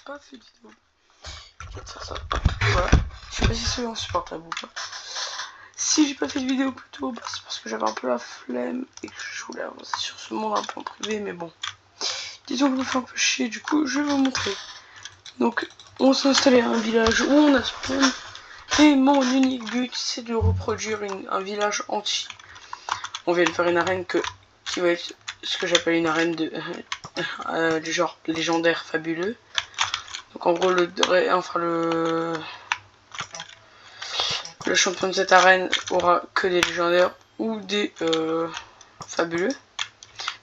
pas fait de vidéo. Je vais te faire ça. Voilà. Je sais pas si c'est insupportable ou pas. Si j'ai pas fait de vidéo plus tôt, bah, c'est parce que j'avais un peu la flemme et que je voulais avancer sur ce monde un peu en privé, mais bon. Disons que je me fais un peu chier, du coup je vais vous montrer. Donc on s'est installé à un village où on a spawn. Et mon unique but c'est de reproduire un village entier. On vient de faire une arène qui va être ce que j'appelle une arène du genre légendaire fabuleux. Donc en gros le champion de cette arène aura que des légendaires ou des fabuleux.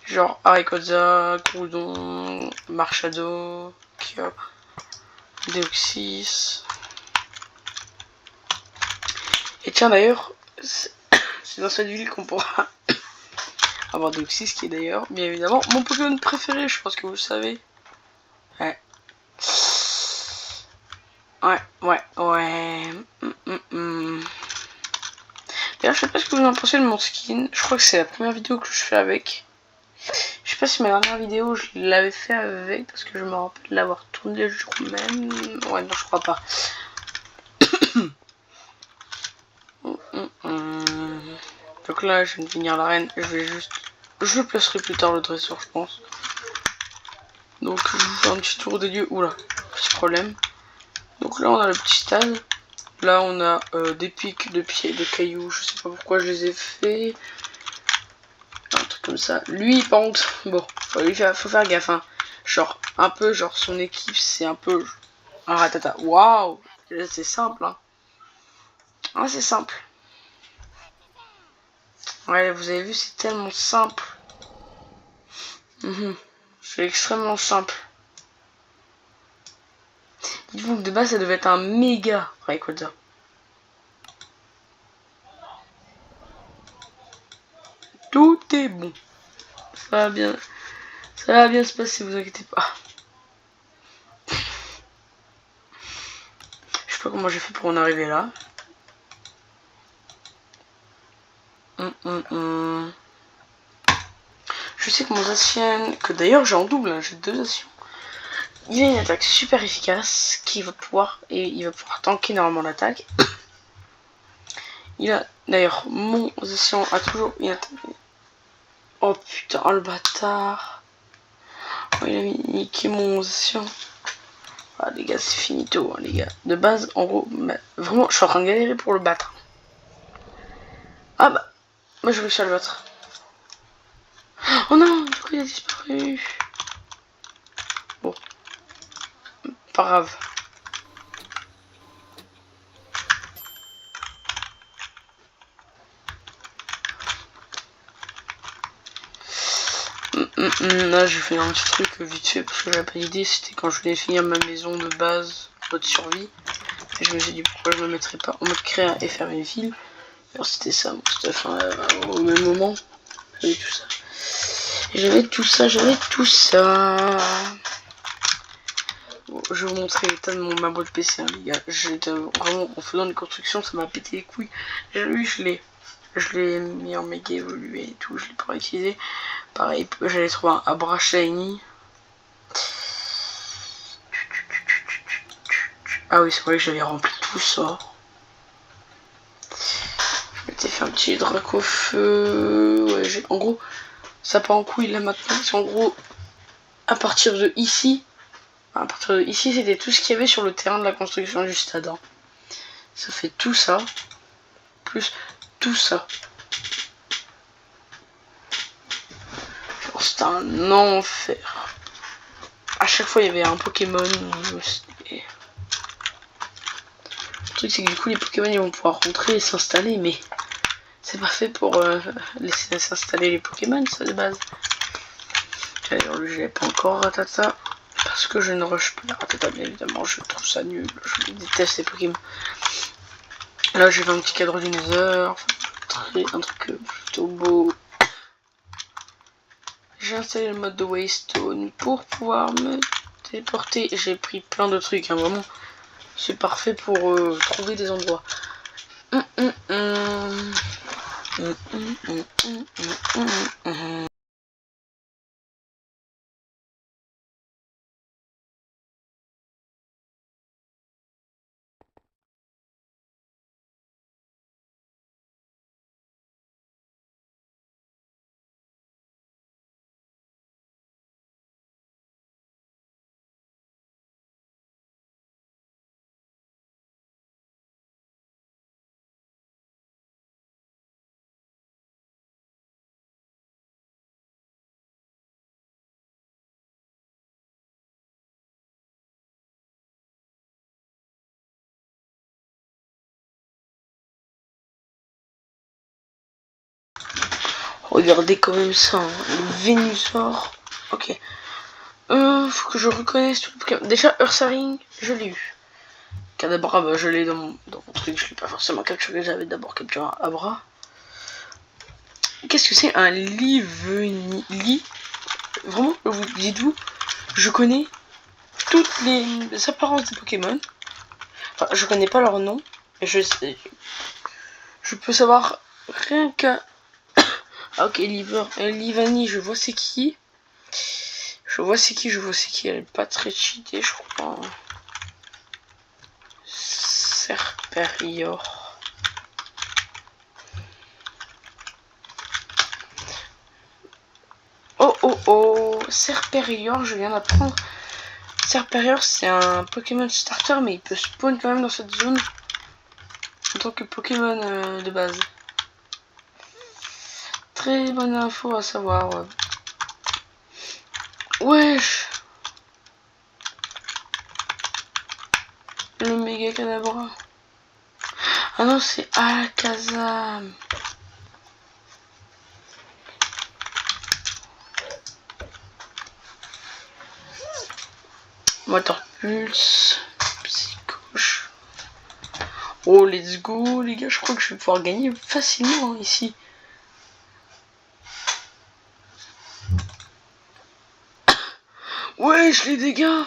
Genre Arekoza, Groudon, Marshado, Kyop, Deoxys. Et tiens d'ailleurs, c'est dans cette ville qu'on pourra avoir Deoxys qui est d'ailleurs, bien évidemment, mon Pokémon préféré, je pense que vous le savez. Ouais. Ouais. D'ailleurs, je sais pas ce que vous en pensez de mon skin. Je crois que c'est la première vidéo que je fais avec. Je sais pas si ma dernière vidéo je l'avais fait avec parce que je me rappelle l'avoir tourné le jour même. Ouais, non, je crois pas. Donc là, je viens de finir l'arène. Je le placerai plus tard le dresseur, je pense. Donc, je vous fais un petit tour des lieux. Oula, petit problème. Donc là, on a le petit stade. Là, on a des pics de pieds, de cailloux. Je sais pas pourquoi je les ai fait. Un truc comme ça. Lui, par contre, bon, faut faire gaffe. Hein. Genre, un peu, genre, son équipe, c'est un peu un ratata. Waouh! C'est simple, hein. Ah, c'est simple. Ouais, vous avez vu, c'est tellement simple. C'est extrêmement simple. Dites-vous que de base, ça devait être un méga Rayquaza. Tout est bon. Ça va bien se passer, vous inquiétez pas. Je sais pas comment j'ai fait pour en arriver là. Je sais que mon Zacian, que d'ailleurs j'ai en double, hein, j'ai 2 Zacians. Il a une attaque super efficace qui va pouvoir tanker normalement l'attaque. Il a d'ailleurs mon Zacian a toujours une attaque. Oh putain, oh le bâtard. Oh, il a niqué mon Zacian. Ah les gars, c'est finito, hein, les gars. De base, en gros, vraiment, je suis en train de galérer pour le battre. Ah bah, moi je réussis à le battre. Oh non, du coup il a disparu. Bon, pas grave. Là j'ai fait un petit truc vite fait parce que j'avais pas d'idée. C'était quand je voulais finir ma maison de base, mode survie. Et je me suis dit pourquoi je me mettrais pas en mode créa et faire une ville. Alors c'était ça mon stuff, hein, au même moment. J'avais tout ça. Bon, je vais vous montrer l'état de ma boîte PC, hein, les gars. J'étais vraiment en faisant des constructions, ça m'a pété les couilles. Lui, je l'ai mis en méga évolué et tout, je l'ai pas utilisé. Pareil, j'allais trouver un Abra Shiny. Ah oui, c'est vrai que j'avais rempli tout ça. Je m'étais fait un petit drac au feu. Ouais, en gros, ça part en couille là maintenant. C'est en gros, à partir de ici, c'était tout ce qu'il y avait sur le terrain de la construction du stade. Hein. Ça fait tout ça, plus tout ça. C'était un enfer. À chaque fois, il y avait un Pokémon. Le truc, c'est que du coup, les Pokémon ils vont pouvoir rentrer et s'installer, mais c'est pas fait pour laisser s'installer les Pokémon, ça de base. D'ailleurs, lui, je l'ai pas encore ratata. Parce que je ne rush pas la ratata, bien évidemment. Je trouve ça nul. Je déteste les Pokémon. Là, j'ai fait un petit cadre du Nether. Un truc plutôt beau. J'ai installé le mode de Waystone pour pouvoir me téléporter. J'ai pris plein de trucs, hein, vraiment. C'est parfait pour trouver des endroits. Regardez quand même ça, hein. Le Venusaur. Ok. Faut que je reconnaisse tout le Pokémon. Déjà, Ursaring, je l'ai eu. Kadabra, bah, je l'ai dans mon truc. Je l'ai pas forcément capturé. J'avais d'abord capturé un Abra. Qu'est-ce que c'est un Liveni? Vraiment, dites-vous, je connais toutes les apparences des Pokémon. Enfin, je connais pas leur nom. Mais je peux savoir rien qu'à... Ah, ok, Livani, je vois c'est qui. Je vois c'est qui. Elle est pas très cheatée, je crois. Serperior. Oh, Serperior, je viens d'apprendre. Serperior, c'est un Pokémon starter, mais il peut spawn quand même dans cette zone en tant que Pokémon de base. Très bonne info à savoir. Wesh! Le méga Kadabra. Ah non, c'est Alakazam. Water Pulse. Psychoche. Oh, let's go, les gars. Je crois que je vais pouvoir gagner facilement hein, ici. Wesh, les dégâts!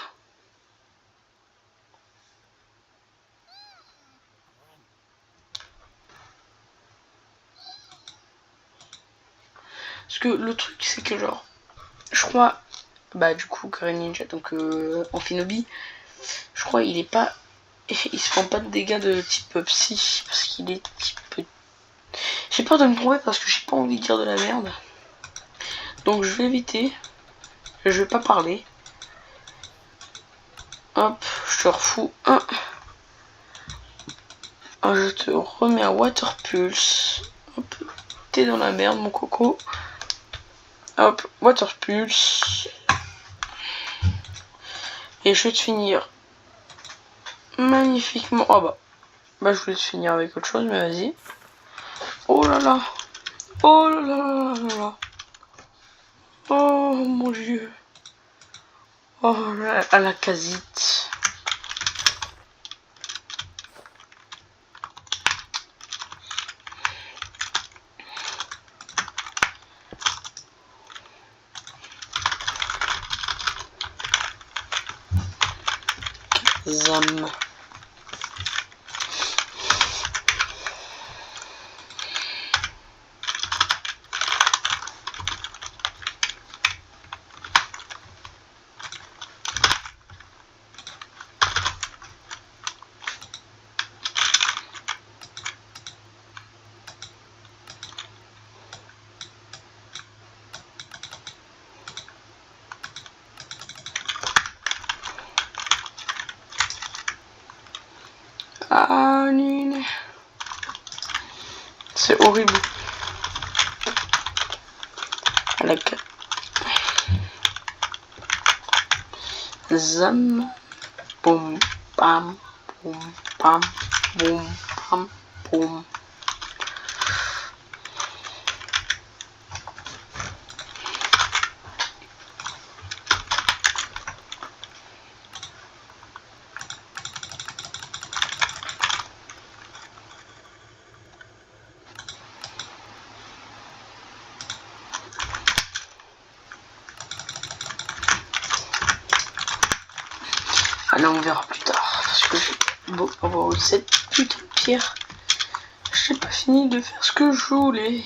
Parce que le truc, c'est que genre, je crois, bah du coup, Greninja, donc Amphinobi, je crois il est pas, il se prend pas de dégâts de type psy, parce qu'il est type... J'ai peur de me tromper parce que j'ai pas envie de dire de la merde. Donc je vais éviter, je vais pas parler. Hop, je te refous un. Je te remets un Water Pulse. Hop, t'es dans la merde mon coco. Hop, Water Pulse. Et je vais te finir magnifiquement. Oh bah je voulais te finir avec autre chose, mais vas-y. Oh là là. Oh là là là là. Oh mon dieu. Oh là, à la casite. Zam. Ah, nul. C'est horrible. La Zam. Boum, bam, boum, bam, boum, bam, boum. Ah non, on verra plus tard. Parce que j'ai beau avoir cette putain de pierre. J'ai pas fini de faire ce que je voulais.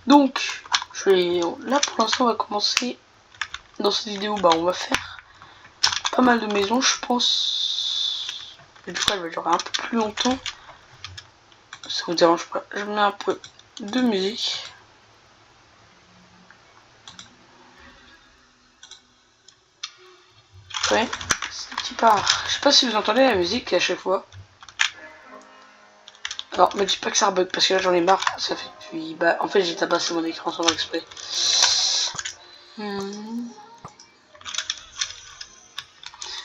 Donc, là pour l'instant, on va commencer. Dans cette vidéo, bah on va faire pas mal de maisons, je pense. Et du coup, elle va durer un peu plus longtemps. Ça vous dérange pas. Je mets un peu de musique. Ouais, c'est qui part. Je sais pas si vous entendez la musique à chaque fois. Alors, me dis pas que ça rebug parce que là j'en ai marre. Ça fait depuis. Bah, en fait, j'ai tabassé mon écran sans exprès.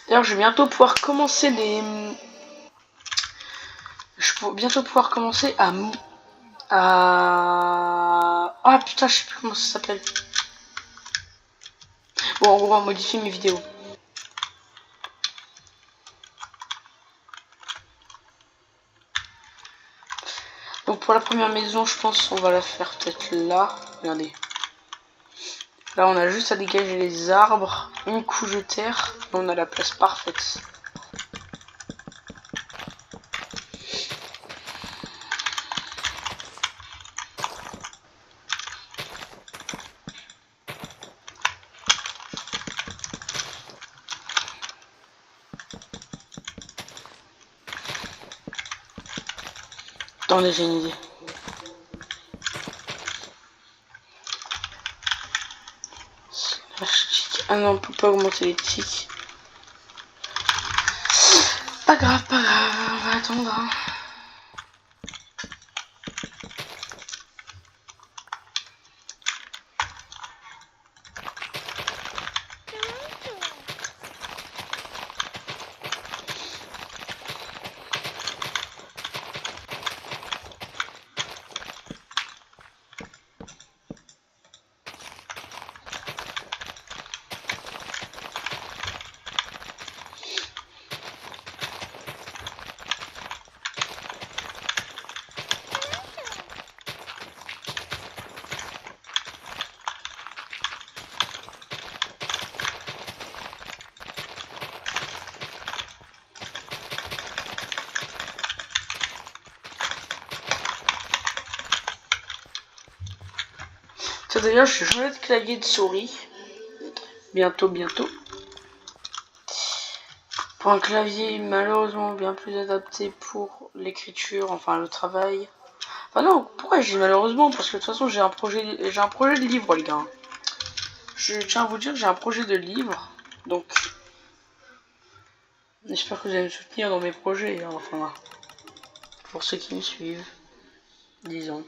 D'ailleurs, je vais bientôt pouvoir commencer les. Je vais bientôt pouvoir commencer Ah putain, je sais plus comment ça s'appelle. Bon, en gros, on va modifier mes vidéos. Donc pour la première maison, je pense qu'on va la faire peut-être là. Regardez. Là, on a juste à dégager les arbres, une couche de terre, et on a la place parfaite. Attendez, j'ai une idée. Ah non, on peut pas augmenter les tics. Pas grave, on va attendre. Hein. Ça d'ailleurs, je vais changer de clavier de souris. Bientôt. Pour un clavier malheureusement bien plus adapté pour l'écriture, enfin le travail. Enfin non, pourquoi je dis malheureusement? Parce que de toute façon j'ai un projet de livre les gars. Je tiens à vous dire que j'ai un projet de livre. Donc j'espère que vous allez me soutenir dans mes projets. Hein, enfin, pour ceux qui me suivent, disons.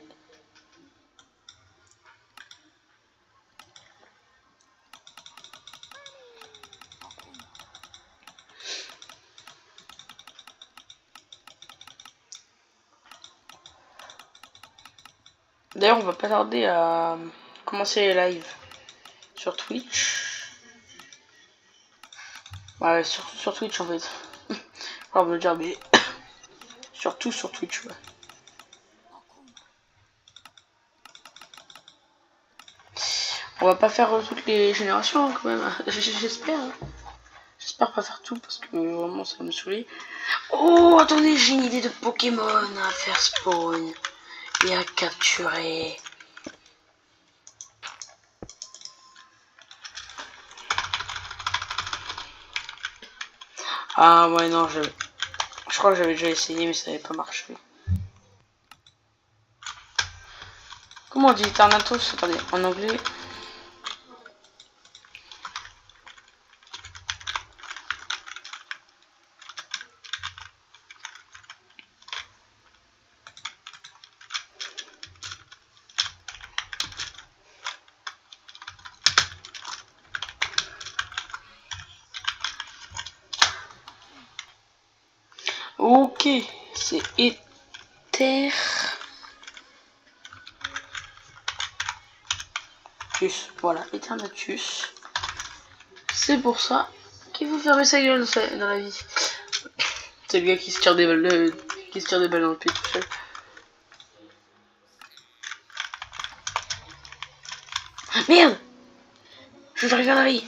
D'ailleurs, on va pas tarder à commencer les lives sur Twitch. Ouais, surtout sur Twitch en fait. On va le dire, mais surtout sur Twitch, ouais. On va pas faire toutes les générations quand même. J'espère. Hein. J'espère pas faire tout parce que vraiment ça va me saouler. Oh, attendez, j'ai une idée de Pokémon à faire spawn et à capturer. Ah ouais, non, je crois que j'avais déjà essayé mais ça n'avait pas marché. Comment on dit Thanatos? Attendez, en anglais. Ok, c'est Ether. Voilà, Eternatus. C'est pour ça qu'il faut fermer sa gueule dans la vie. C'est le gars qui se tire des balles, dans le pied tout seul. Merde! Je vais faire la vie.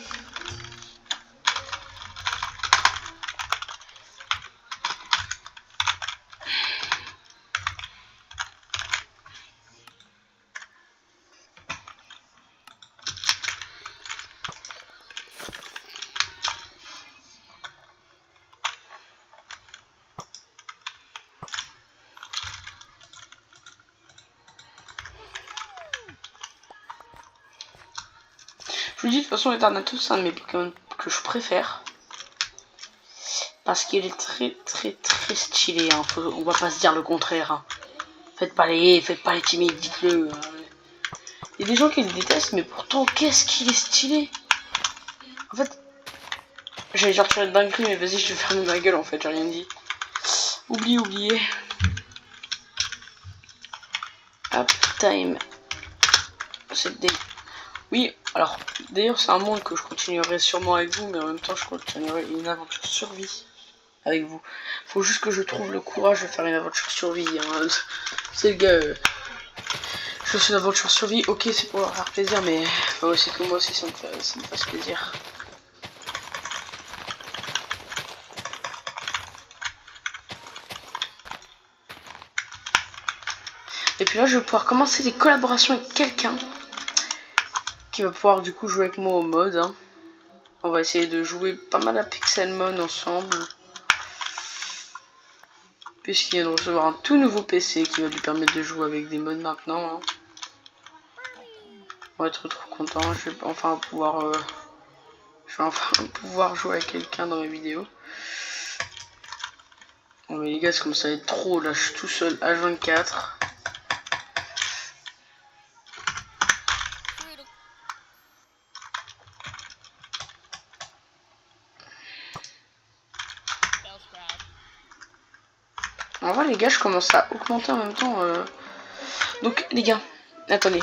Je vous dis de toute façon, Eternatus, c'est un de mes Pokémon que je préfère. Parce qu'il est très stylé. Hein. On va pas se dire le contraire. Hein. Faites pas les timides, dites-le. Il y a des gens qui le détestent, mais pourtant, qu'est-ce qu'il est stylé. En fait, j'allais genre tirer une dinguerie, mais vas-y, je vais fermer ma gueule en fait, j'ai rien dit. Oubliez. Hop, time. C'est des... Oui, alors, d'ailleurs, c'est un monde que je continuerai sûrement avec vous, mais en même temps, je continuerai une aventure survie avec vous. Faut juste que je trouve le courage de faire une aventure survie. Hein. C'est le gars... je fais une aventure survie, ok, c'est pour leur faire plaisir, mais faut aussi que moi aussi, ça me fasse plaisir. Et puis là, je vais pouvoir commencer des collaborations avec quelqu'un qui va pouvoir du coup jouer avec moi au mode. Hein. On va essayer de jouer pas mal à Pixelmon ensemble. Puisqu'il vient de recevoir un tout nouveau PC qui va lui permettre de jouer avec des modes maintenant. Hein. On va être trop content. Je vais enfin pouvoir, jouer avec quelqu'un dans mes vidéos. Bon mais les gars, ça commence à être trop. Là, je suis tout seul H24. En vrai les gars, je commence à augmenter en même temps. Donc les gars, attendez.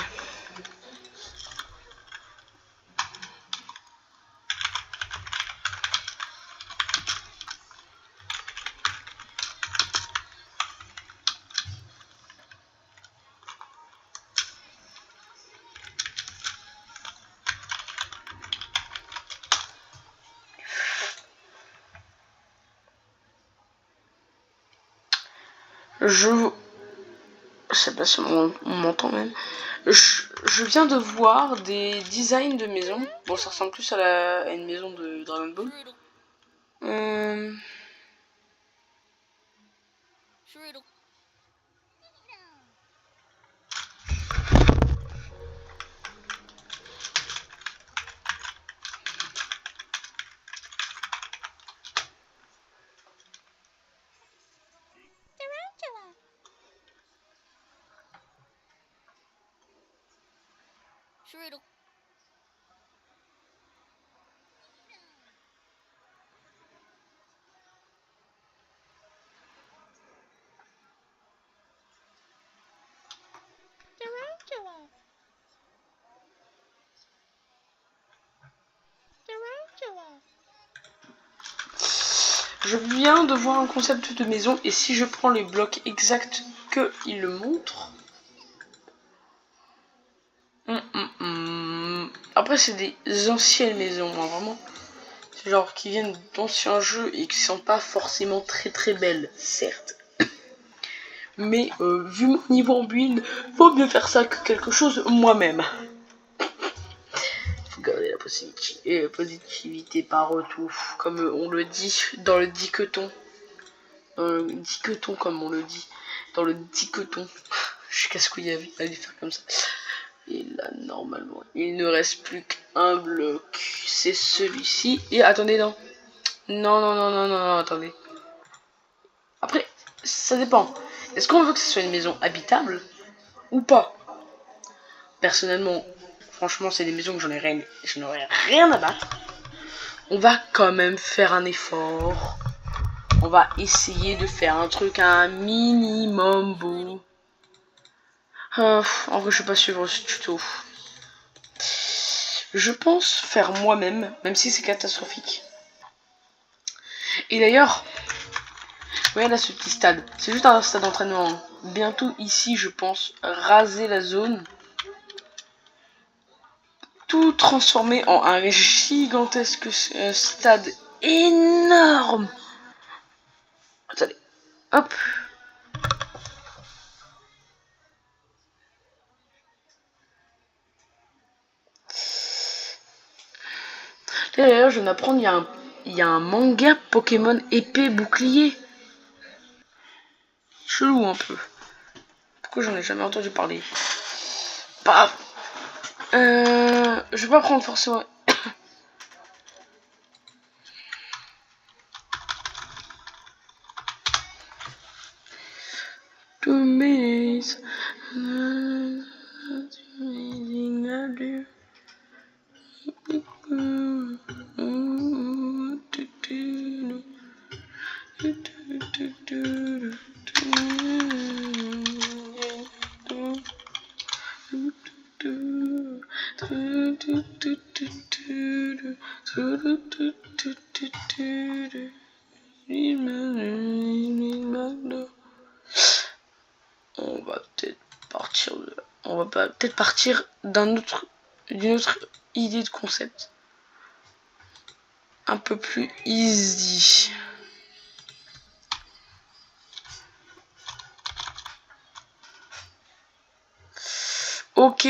Je sais pas si on m'entend même. Je viens de voir des designs de maisons. Bon, ça ressemble plus à une maison de Dragon Ball. Je viens de voir un concept de maison et si je prends les blocs exacts qu'il le montre. Après c'est des anciennes maisons, hein, vraiment. C'est genre qui viennent d'anciens jeux et qui sont pas forcément très belles, certes. Mais vu mon niveau en build, vaut mieux faire ça que quelque chose moi-même. Faut garder la positivité par retour, comme on le dit dans le dicton. Dicton comme on le dit. Dans le dicton. Je suis casse-couille à lui faire comme ça. Et là, normalement, il ne reste plus qu'un bloc. C'est celui-ci. Et attendez, non. Non, attendez. Après, ça dépend. Est-ce qu'on veut que ce soit une maison habitable ou pas? Personnellement, franchement, c'est des maisons que j'en aurais rien à battre. On va quand même faire un effort. On va essayer de faire un truc à un minimum beau. En vrai, je suis pas suivre ce tuto. Je pense faire moi-même, même si c'est catastrophique. Et d'ailleurs, voyez là ce petit stade. C'est juste un stade d'entraînement. Bientôt ici, je pense raser la zone. Tout transformer en un gigantesque stade énorme. Attendez. Hop. D'ailleurs, je viens d'apprendre, il y a un manga Pokémon épée bouclier. Chelou un peu. Pourquoi j'en ai jamais entendu parler? Paf. Je vais pas prendre forcément. To me, On va peut-être partir de... On va peut-être partir d'une autre idée de concept. Un peu plus easy. Ok.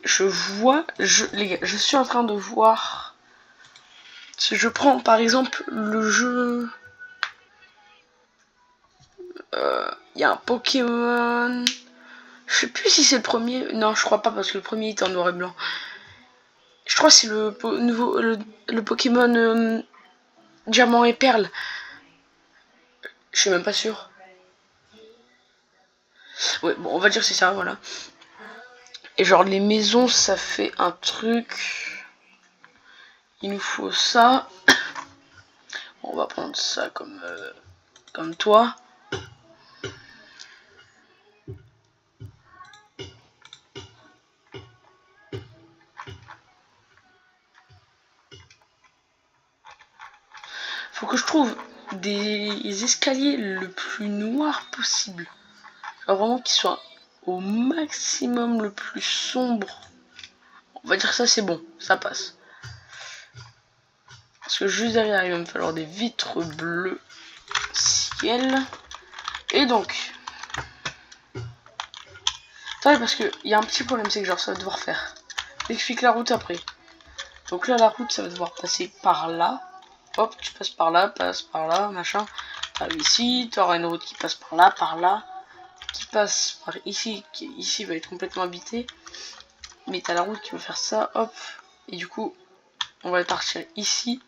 Je vois, les gars, je suis en train de voir. Si je prends par exemple le jeu. Il y a un Pokémon. Je sais plus si c'est le premier. Non, je crois pas parce que le premier était en noir et blanc. Je crois que c'est le Pokémon Diamant et Perle. Je suis même pas sûr. Ouais, bon, on va dire que c'est ça, voilà. Et genre les maisons, ça fait un truc. Il nous faut ça. On va prendre ça comme toi. Faut que je trouve des escaliers le plus noir possible. Genre vraiment qu'ils soient au maximum le plus sombre. On va dire ça, c'est bon, ça passe. Parce que juste derrière, il va me falloir des vitres bleues ciel. Et donc, attendez, parce qu'il y a un petit problème, c'est que genre ça va devoir faire. J'explique la route après. Donc là, la route, ça va devoir passer par là. Hop, tu passes par là, machin. T'arrives ici, t'auras une route qui passe par là, qui passe par ici, qui ici va être complètement habité. Mais t'as la route qui va faire ça, hop. Et du coup, on va partir ici.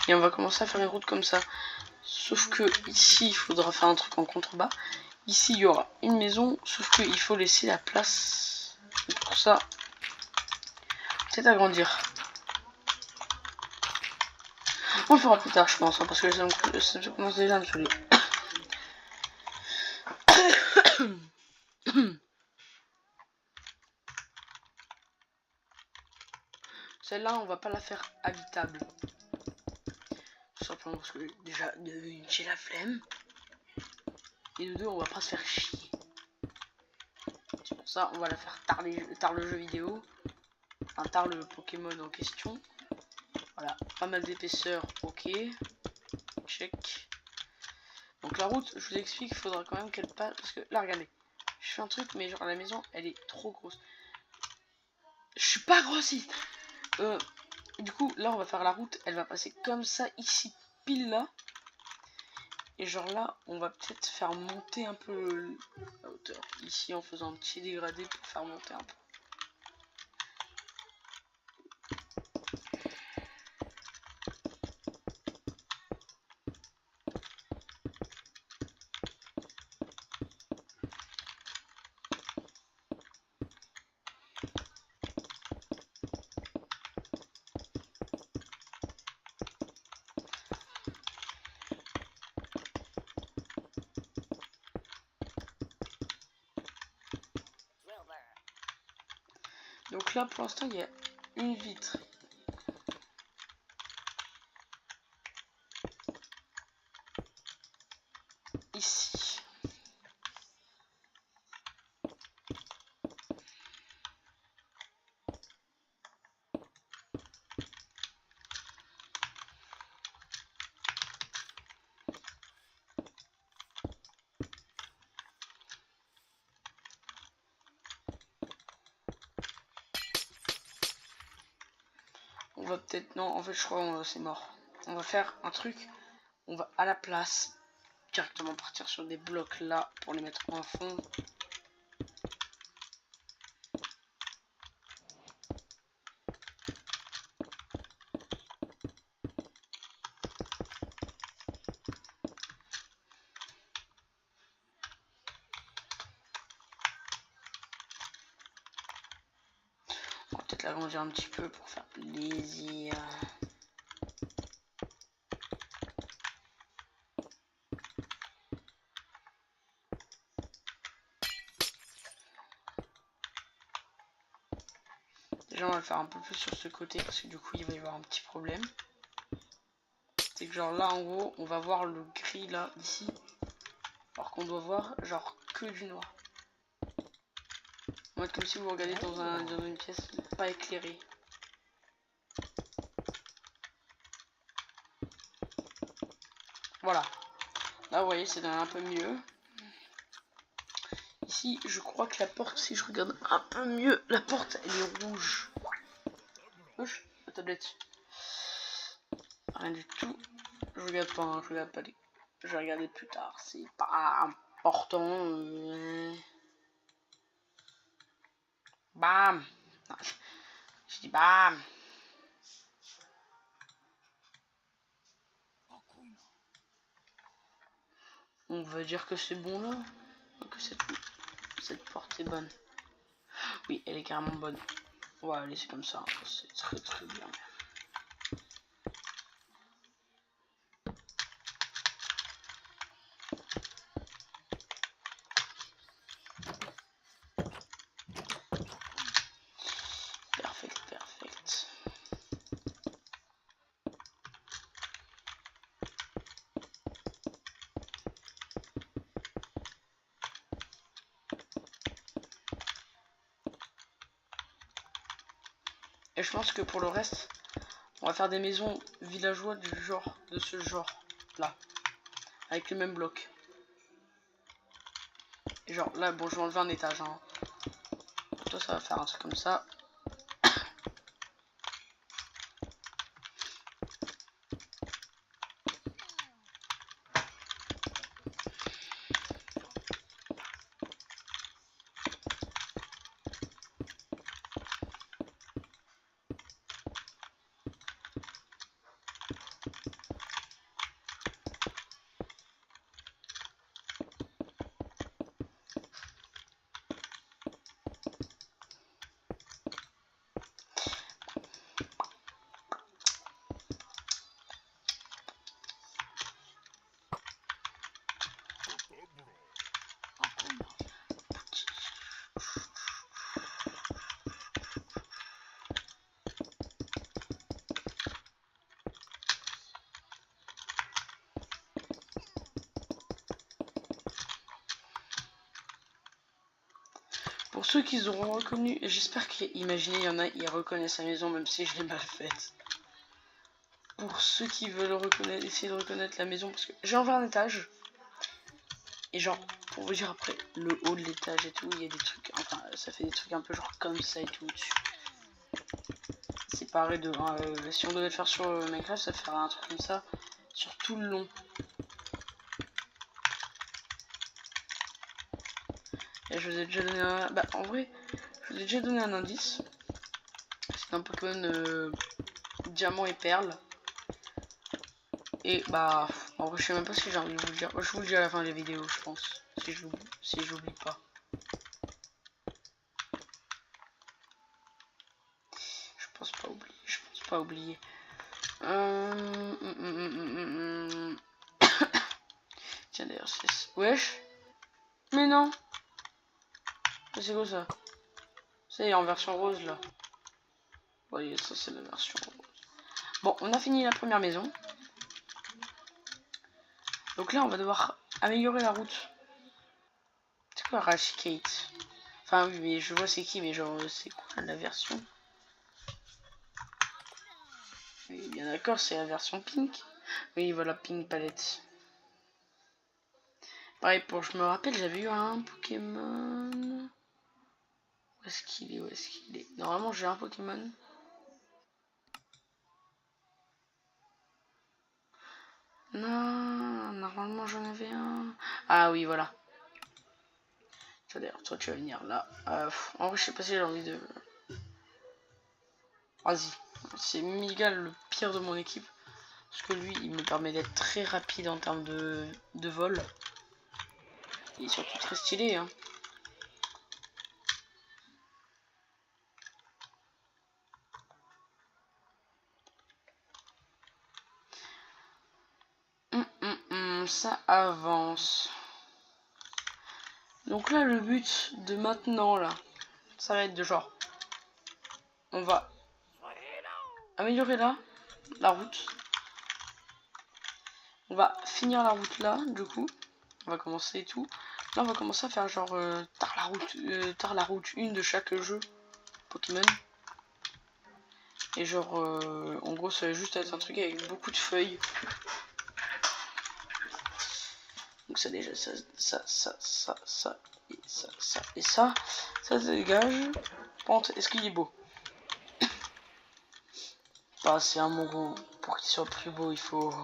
Et on va commencer à faire une route comme ça. Sauf que ici, il faudra faire un truc en contrebas. Ici, il y aura une maison, sauf qu'il faut laisser la place. Et pour ça, peut-être agrandir. On le fera plus tard, je pense, hein, parce que ça commence déjà à me saouler. Celle-là, on va pas la faire habitable. Tout simplement parce que déjà, de une, j'ai la flemme. Et de deux, on va pas se faire chier. C'est pour ça, on va la faire tard le jeu vidéo. Enfin, tard le Pokémon en question. Voilà, pas mal d'épaisseur, ok. Check. Donc la route, je vous explique, il faudra quand même qu'elle passe. Parce que là, regardez. Je fais un truc, mais genre la maison, elle est trop grosse. Je suis pas grossiste. Du coup, là, on va faire la route. Elle va passer comme ça, ici, pile là. Et genre là, on va peut-être faire monter un peu la hauteur. Ici, en faisant un petit dégradé pour faire monter un peu. Donc là, pour l'instant, il y a une vitre. Ici. On va peut-être... Non, en fait, je crois que c'est mort. On va faire un truc. On va à la place directement partir sur des blocs là pour les mettre en fond. On va peut-être l'agrandir un petit peu pour faire plaisir. Déjà, on va faire un peu plus sur ce côté parce que du coup il va y avoir un petit problème. C'est que genre là en gros on va voir le gris là ici. Alors qu'on doit voir genre que du noir. En mode comme si vous regardez dans une pièce pas éclairée. Voilà. Là vous voyez c'est un peu mieux. Ici je crois que la porte, si je regarde un peu mieux, la porte elle est rouge. Wesh, la tablette. Rien du tout. Je regarde pas, hein, je regarde pas les... Je vais regarder plus tard, c'est pas important. Bam. Non, je dis bam. On va dire que c'est bon là. Que cette porte est bonne. Oui, elle est carrément bonne. On va laisser comme ça. C'est très très bien. Perfect, perfect. Et je pense que pour le reste, on va faire des maisons villageois du genre, de ce genre là. Avec le même bloc. Et genre là, bon, je vais enlever un étage. Hein. Pour toi, ça va faire un truc comme ça. Pour ceux qui auront reconnu, j'espère qu'imaginez, il y en a, ils reconnaissent la maison même si je l'ai mal faite. Pour ceux qui veulent reconnaître, essayer de reconnaître la maison, parce que j'ai enlevé un étage. Et genre, pour vous dire après, le haut de l'étage et tout, il y a des trucs, enfin, ça fait des trucs un peu genre comme ça et tout dessus. C'est pareil de, si on devait le faire sur Minecraft, ça ferait un truc comme ça, sur tout le long. Et je vous ai déjà donné un, bah en vrai, je vous ai déjà donné un indice. C'est un Pokémon diamant et perle. Et bah, en vrai, je sais même pas si j'ai envie de vous le dire. Je vous le dis à la fin de la vidéo, je pense. Si j'oublie pas. Je pense pas oublier. Tiens, d'ailleurs, c'est... Wesh. Mais non. C'est quoi ça? C'est en version rose, là. Oui, ça, c'est la version rose. Bon, on a fini la première maison. Donc là, on va devoir améliorer la route. C'est quoi Rashkate? Enfin, oui, mais je vois c'est qui, mais genre, c'est quoi la version? Oui, bien d'accord, c'est la version pink. Oui, voilà, pink palette. Pareil, je me rappelle, j'avais eu un Pokémon. Où est-ce qu'il est? Où est-ce qu'il est? Normalement, j'ai un Pokémon. Non, normalement, j'en avais un. Ah oui, voilà. D'ailleurs, toi, tu vas venir là. En vrai, je sais pas si j'ai envie de... Vas-y. C'est Migal, le pire de mon équipe. Parce que lui, il me permet d'être très rapide en termes de vol. Il est surtout très stylé, hein. Ça avance. Donc là, le but de maintenant, là, ça va être de genre... On va améliorer là, la route. On va finir la route là, du coup. On va commencer et tout. Là, on va commencer à faire genre tard la route 1 de chaque jeu Pokémon. Et genre, en gros, ça va juste être un truc avec beaucoup de feuilles. Donc ça déjà, ça, et ça se dégage. Par contre, est-ce qu'il est beau? Bah, c'est un mot pour qu'il soit plus beau, il faut...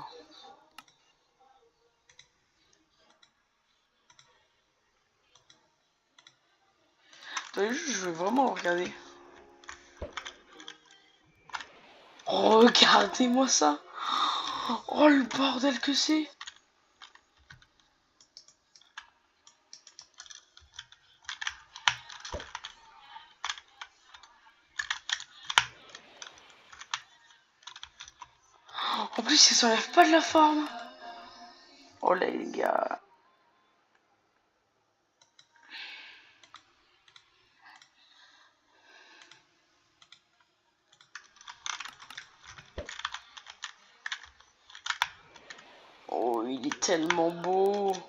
Attendez, je vais vraiment le regarder. Regardez-moi ça. Oh, le bordel que c'est. En plus, il s'enlève pas de la forme. Oh là, les gars. Oh, il est tellement beau. Vous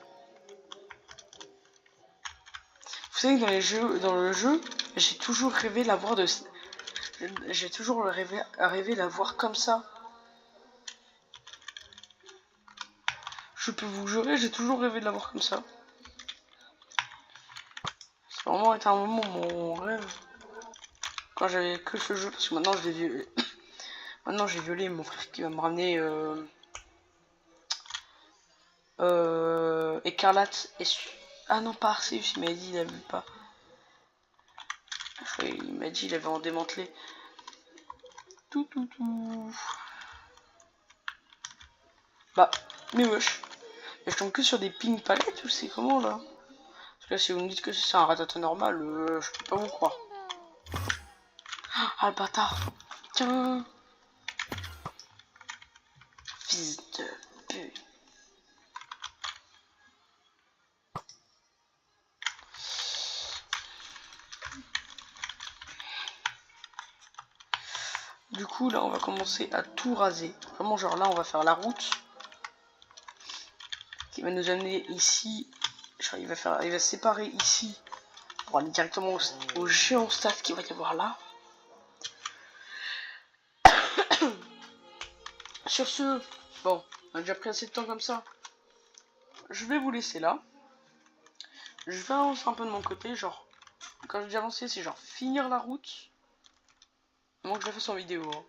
savez que dans le jeu, j'ai toujours rêvé l'avoir de... J'ai toujours rêvé l'avoir comme ça. Je peux vous jurer, j'ai toujours rêvé de l'avoir comme ça. C'est vraiment été un moment mon rêve. Quand j'avais que ce jeu, parce que maintenant je l'ai violé. Maintenant j'ai violé mon frère qui va me ramener Écarlate et... Ah non, pas Arceus, il m'a dit il avait pas. Il m'a dit il avait en démantelé. Tout. Bah, mais wesh. Je tombe que sur des pink palettes ou c'est comment là? Parce que là, si vous me dites que c'est un ratata normal, je peux pas vous croire. Ah le bâtard. Tiens. Fils de pute. Du coup, là, on va commencer à tout raser. Vraiment, genre là, on va faire la route qui va nous amener ici. Genre, il va séparer ici pour aller directement au géant stade qu'il va y avoir là. Sur ce, bon, on a déjà pris assez de temps comme ça. Je vais vous laisser là. Je vais avancer un peu de mon côté, genre, quand je dis avancer, c'est genre finir la route. Moi que je la fasse en vidéo. Hein.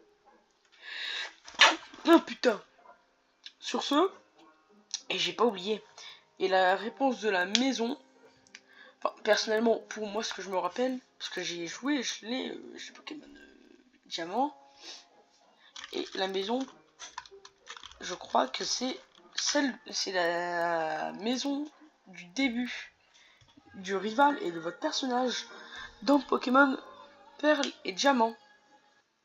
Ah putain. Sur ce, et j'ai pas oublié. Et la réponse de la maison, enfin, personnellement, pour moi, ce que je me rappelle, parce que j'ai joué, je l'ai Pokémon Diamant. Et la maison, je crois que c'est la maison du début du rival et de votre personnage dans Pokémon Perle et Diamant.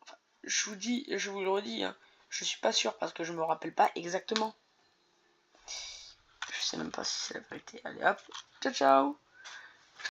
Enfin, je vous le redis, hein, je suis pas sûr parce que je me rappelle pas exactement. Je sais même pas si c'est la vérité. Allez hop, ciao ciao.